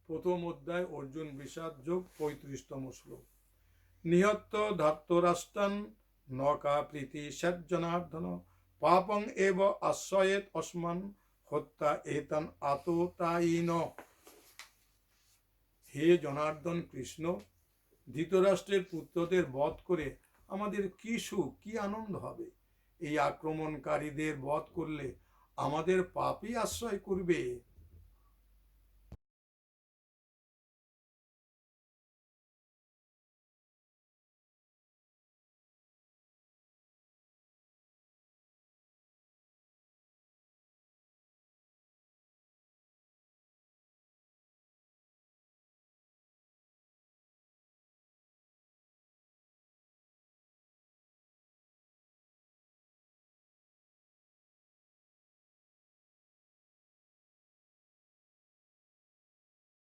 প্রথম অধ্যায় অর্জুন বিষাদ যোগ 35তম শ্লোক। নিহত্য ধার্তরাষ্ট্রান নকা প্রীতি সজ্জনার্দন পাপং এব আশ্রয়েত অস্মান হত্যা এতান আততায়ীন। হে জনার্দন কৃষ্ণ, ধৃতরাষ্ট্রের পুত্রদের বধ করে আমাদের কি সুখ, কি আনন্দ হবে? এই আক্রমণকারীদের বধ করলে আমাদের পাপই আশ্রয় করবে।